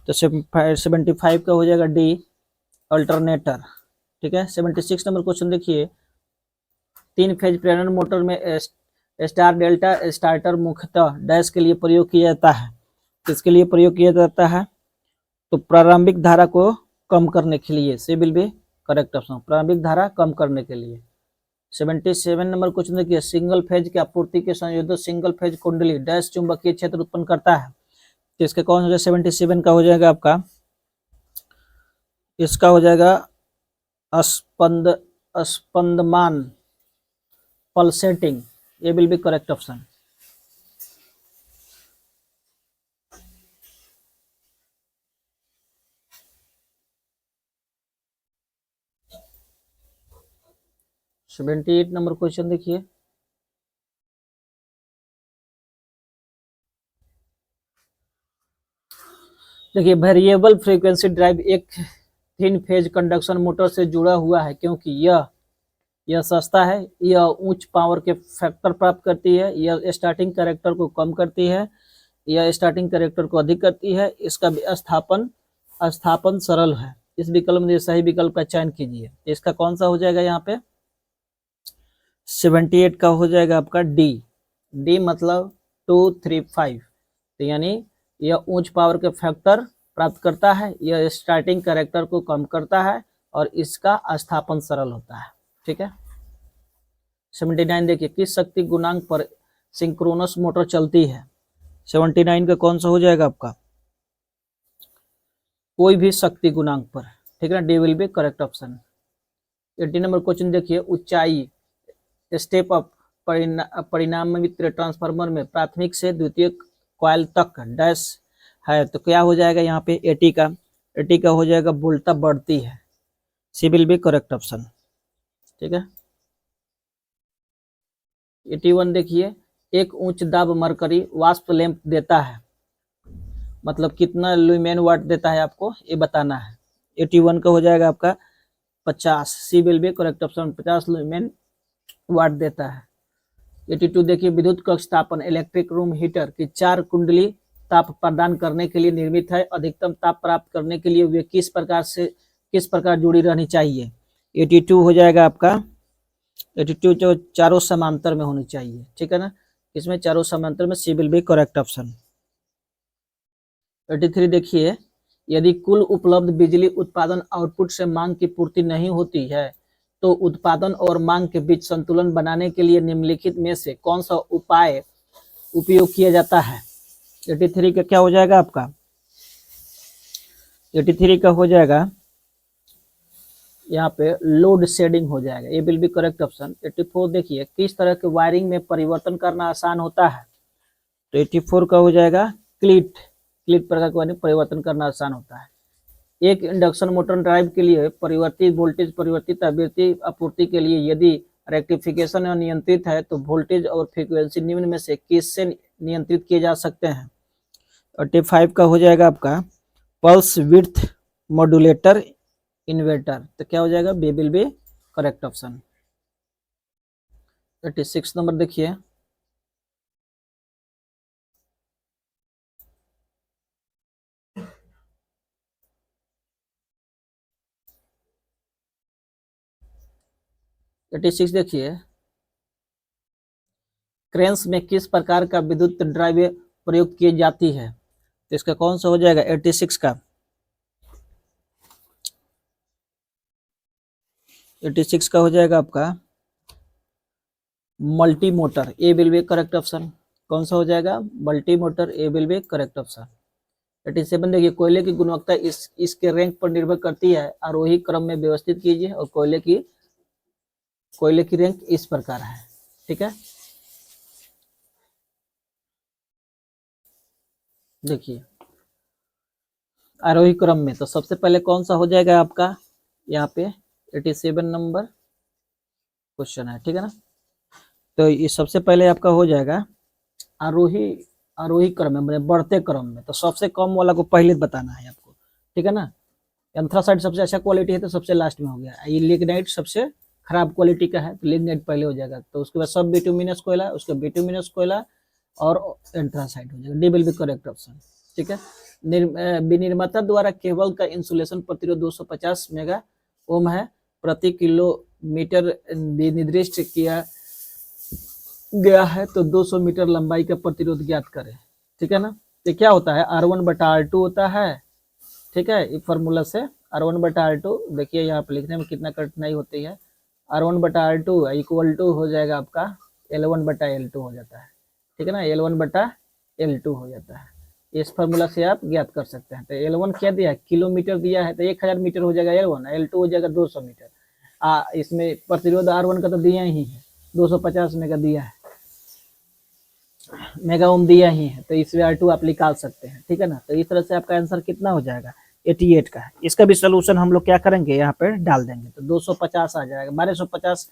तो 75 का हो जाएगा डी, अल्टरनेटर। ठीक है, 76 नंबर क्वेश्चन देखिए, 3 फेज प्रेरण मोटर में स्टार डेल्टा स्टार्टर मुख्यतः डैश के लिए प्रयोग किया जाता है, किसके लिए प्रयोग किया जाता है, तो प्रारंभिक धारा को कम करने के लिए, सी विल बी करेक्ट ऑप्शन, प्रारंभिक धारा कम करने के लिए। 77 नंबर क्वेश्चन देखिए, सिंगल फेज की आपूर्ति के संयोजक सिंगल फेज कुंडली डैश चुंबकीय क्षेत्र उत्पन्न करता है, तो इसका कौन हो जाएगा, 77 का हो जाएगा आपका, इसका हो जाएगा स्पंदमान पल्सेटिंग, ये will be correct option. Seventy 78 number question देखिए, वेरिएबल फ्रीक्वेंसी ड्राइव एक 3 फेज कंडक्शन मोटर से जुड़ा हुआ है क्योंकि यह यह सस्ता है, यह उच्च पावर के फैक्टर प्राप्त करती है, यह स्टार्टिंग कैरेक्टर को कम करती है, यह स्टार्टिंग कैरेक्टर को अधिक करती है, इसका स्थापन सरल है। इस विकल्प में सही विकल्प का चयन कीजिए। इसका कौन सा हो जाएगा यहाँ पे 78 का हो जाएगा आपका डी मतलब 235। तो यानी यह उच्च पावर के फैक्टर प्राप्त करता है, यह स्टार्टिंग कैरेक्टर को कम करता है और इसका स्थापन सरल होता है। ठीक है। 79 देखिए, किस शक्ति गुणांक पर सिंक्रोनस मोटर चलती है। 79 का कौन सा हो जाएगा आपका कोई भी शक्ति गुणांक पर। ठीक है ना, D will be correct option. 80 number question देखिए, ऊंचाई स्टेप अप परिणामित ट्रांसफार्मर में प्राथमिक से द्वितीय कॉइल तक डैश है, तो क्या हो जाएगा यहाँ पे 80 का हो जाएगा वोल्टता बढ़ती है। सी विल बी करेक्ट ऑप्शन। ठीक है। 81 देखिए, एक उच्च दाब मरकरी वाष्प लैंप देता है, मतलब कितना ल्यूमेन वाट देता है आपको ये बताना है। 81 का हो जाएगा आपका 50। C will be correct option, 50 lumen watt देता है। 82 देखिए, विद्युत कक्ष तापन इलेक्ट्रिक रूम हीटर की 4 कुंडली ताप प्रदान करने के लिए निर्मित है। अधिकतम ताप प्राप्त करने के लिए वे किस प्रकार जुड़ी रहनी चाहिए। 82 हो जाएगा आपका 82 जो चारों समांतर में होनी चाहिए। ठीक है ना, इसमें चारों समांतर में सी विल बी करेक्ट ऑप्शन। 83 देखिए, यदि कुल उपलब्ध बिजली उत्पादन आउटपुट से मांग की पूर्ति नहीं होती है तो उत्पादन और मांग के बीच संतुलन बनाने के लिए निम्नलिखित में से कौन सा उपाय उपयोग किया जाता है। 83 का क्या हो जाएगा आपका 83 का हो जाएगा यहाँ पे लोड शेडिंग हो जाएगा। ये विल बी करेक्ट ऑप्शन। 84 देखिए, किस तरह के वायरिंग में परिवर्तन करना आसान होता है। तो 84 का हो जाएगा क्लिट प्रकार के वायरिंग परिवर्तन करना आसान होता है। एक इंडक्शन मोटर ड्राइव के लिए परिवर्तित वोल्टेज परिवर्तित आवृत्ति आपूर्ति के लिए यदि रेक्टिफिकेशन नियंत्रित है तो वोल्टेज और फ्रीक्वेंसी निम्न में से किससे नियंत्रित किए जा सकते हैं। 85 का हो जाएगा आपका पल्स विड्थ मॉड्यूलेटर इन्वर्टर। तो क्या हो जाएगा B will be correct option. 86 नंबर देखिए, देखिए, क्रेन्स में किस प्रकार का विद्युत ड्राइव प्रयोग की जाती है। तो इसका कौन सा हो जाएगा 86 का 86 का हो जाएगा आपका multi motor. A will be correct option. कौन सा हो जाएगा multi motor, A will be correct option. 87 देखिए, कोयले की गुणवत्ता इसके रैंक पर निर्भर करती है, आरोही क्रम में व्यवस्थित कीजिए और कोयले की रैंक इस प्रकार है। ठीक है, देखिए आरोही क्रम में तो सबसे पहले कौन सा हो जाएगा आपका यहाँ पे 87 नंबर क्वेश्चन है। ठीक है ना, तो ये सबसे पहले आपका हो जाएगा आरोही क्रम में, बढ़ते क्रम में, तो सबसे कम वाला को पहले बताना है आपको। ठीक है ना, एंथ्रासाइड सबसे अच्छा क्वालिटी है तो सबसे लास्ट में हो गया। ये लिग्नाइट सबसे खराब क्वालिटी का है तो लिग्नाइट पहले हो जाएगा। तो उसके बाद सब बिटुमिनस कोयला, उसके बिटुमिनस कोयला और एंथ्रासाइड हो जाएगा। D will be correct option. ठीक है, विनिर्माता द्वारा केबल का इंसुलेशन प्रतिरोध 250 मेगा ओम है, प्रति किलोमीटर निर्दिष्ट किया गया है, तो 200 मीटर लंबाई का प्रतिरोध ज्ञात करें। ठीक है ना, तो क्या होता है R1/R2 होता है। ठीक है, इस फार्मूला से R1/R2 देखिए यहाँ पे लिखने में कितना कठिनाई होती है। R1/R2 इक्वल टू हो जाएगा आपका L1/L2 हो जाता है। ठीक है ना, L1/L2 हो जाता है। इस फार्मूला से आप ज्ञात कर सकते हैं। तो L1 क्या दिया है किलोमीटर दिया है, तो 1000 मीटर हो जाएगा L1, L2 हो जाएगा 200 मीटर। इसमें प्रतिरोध R1 का तो दिया ही है 250 मेगा दिया है, मेगा ओम दिया ही है, तो इसमें R2 आप निकाल सकते हैं। ठीक है ना, तो इस तरह से आपका आंसर कितना हो जाएगा 88 का है। इसका भी सोल्यूशन हम लोग क्या करेंगे यहाँ पे डाल देंगे, तो 250 आ जाएगा, 1250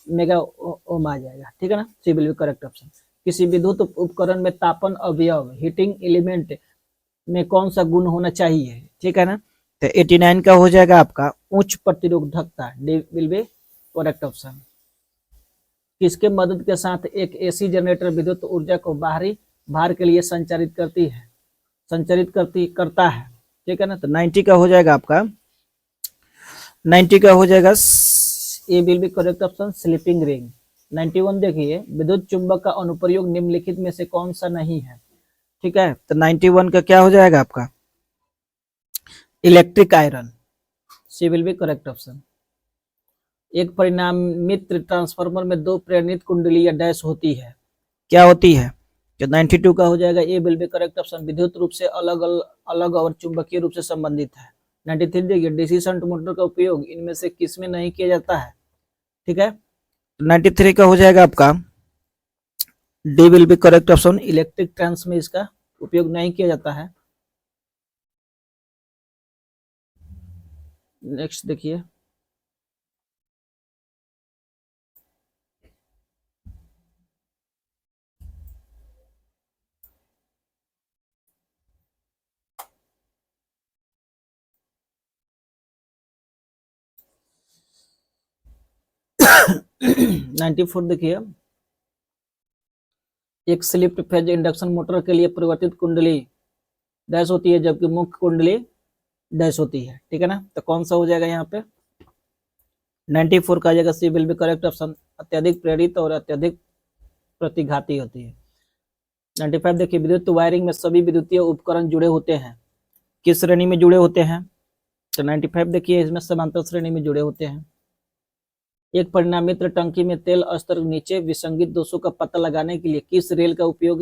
मेगा ओम आ जाएगा। ठीक है ना, सी विल बी करेक्ट ऑप्शन। किसी विद्युत उपकरण में तापन अवयव हीटिंग एलिमेंट में कौन सा गुण होना चाहिए। ठीक है ना, तो 89 का हो जाएगा आपका उच्च प्रतिरोधकता, D will be correct option. किसके मदद के साथ एक एसी जनरेटर विद्युत ऊर्जा को बाहरी भार के लिए संचारित करता है। ठीक है ना। तो 90 का हो जाएगा आपका, 90 का हो जाएगा A will be correct option sleeping ring. 91 देखिए, विद्युत चुंबक का अनुप्रयोग निम्नलिखित में से कौन सा नहीं है। ठीक है, तो 91 का क्या हो जाएगा आपका, electric iron, C will be correct option. एक परिणामित ट्रांसफार्मर में दो प्रेरित कुंडली या डैश होती है, क्या होती है। तो 92 का हो जाएगा A will be correct option, विद्युत रूप से अलग और चुंबकीय रूप से संबंधित है। 93 देखिए, डीसी शंट मोटर का उपयोग इनमें से किसमें नहीं किया जाता है। ठीक है, 93 का हो जाएगा आपका D will be correct option, electric trans में इसका उपयोग नहीं किया जाता है। नेक्स्ट देखिए, नाइन्टी फोर देखिए, एक स्लिप फेज इंडक्शन मोटर के लिए परिवर्तित कुंडली डैश होती है जबकि मुख्य कुंडली डैश होती है। ठीक है ना, तो कौन सा हो जाएगा यहाँ पे, 94 का जाएगा सी विल बी करेक्ट ऑप्शन, अत्यधिक प्रेरित और अत्यधिक प्रतिघाती होती है। 95 देखिए, विद्युत वायरिंग में सभी विद्युतीय उपकरण जुड़े होते हैं, किस श्रेणी में जुड़े होते हैं। तो 95 देखिए, इसमें समांतर श्रेणी में जुड़े होते हैं। एक परिणामित टंकी में तेल स्तर नीचे विसंगित दोषों का पता लगाने के लिए किस रिले का उपयोग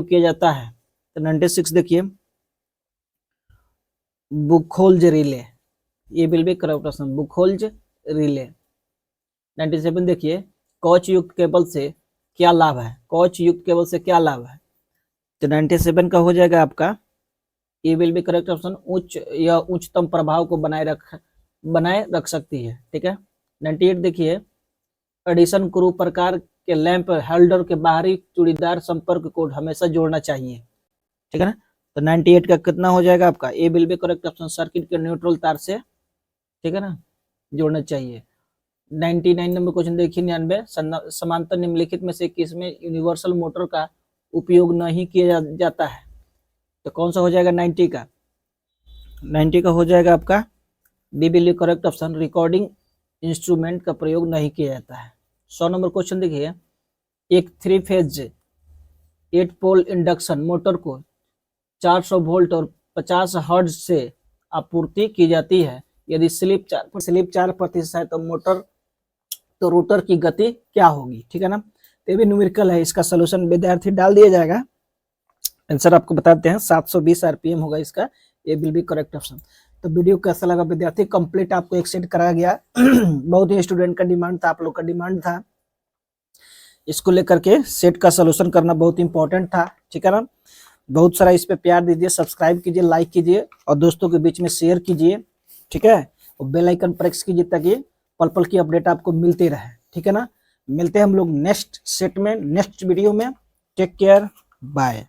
किया जाता है। तो 96 देखिए, बुखोल्ज रिले, ये will be correct option, Buchholz relay. 97 देखिए, कॉच युक्त केबल से क्या लाभ है, कॉच युक्त केबल से क्या लाभ है। तो 97 का हो जाएगा आपका ये विल बी करेक्ट ऑप्शन, उच्च या उच्चतम प्रभाव को बनाए रख सकती है। ठीक है, 98 देखिए, एडिशन क्रू प्रकार के लैंप होल्डर के बाहरी चूड़ीदार संपर्क को हमेशा जोड़ना चाहिए। ठीक है ना, तो 98 का कितना हो जाएगा आपका, A will be correct option, circuit के न्यूट्रल तार से, ठीक है ना, जोड़ना चाहिए। 99 नंबर क्वेश्चन देखिए, 99, समांतर निम्नलिखित में से किसमें यूनिवर्सल मोटर का उपयोग नहीं किया जाता है। तो कौन सा हो जाएगा 90 का, 90 का हो जाएगा आपका B will be correct option, recording instrument का प्रयोग नहीं किया जाता है। 100 नंबर क्वेश्चन देखिए, एक 3 फेज 8 पोल इंडक्शन मोटर को 400 वोल्ट और 50 हर्ट्ज से आपूर्ति की जाती है, यदि स्लिप 4% है तो रोटर की गति क्या होगी। ठीक है ना, तो ये भी न्यूमेरिकल है, इसका सोल्यूशन विद्यार्थी डाल दिया जाएगा। आंसर आपको बताते हैं, 720 आरपीएम होगा इसका, ये विल बी करेक्ट ऑप्शन। तो वीडियो कैसा लगा विद्यार्थी, कंप्लीट आपको एक सेट कराया गया। बहुत ही स्टूडेंट का डिमांड था, आप लोग का डिमांड था, इसको लेकर के सेट का सोल्यूशन करना बहुत इंपॉर्टेंट था। ठीक है ना, बहुत सारा इस पे प्यार दीजिए, सब्सक्राइब कीजिए, लाइक कीजिए और दोस्तों के बीच में शेयर कीजिए। ठीक है, और बेल आइकन प्रेस कीजिए ताकि पल पल की अपडेट आपको मिलती रहे। ठीक है ना, मिलते हैं हम लोग नेक्स्ट सेट में, नेक्स्ट वीडियो में। Take care, bye.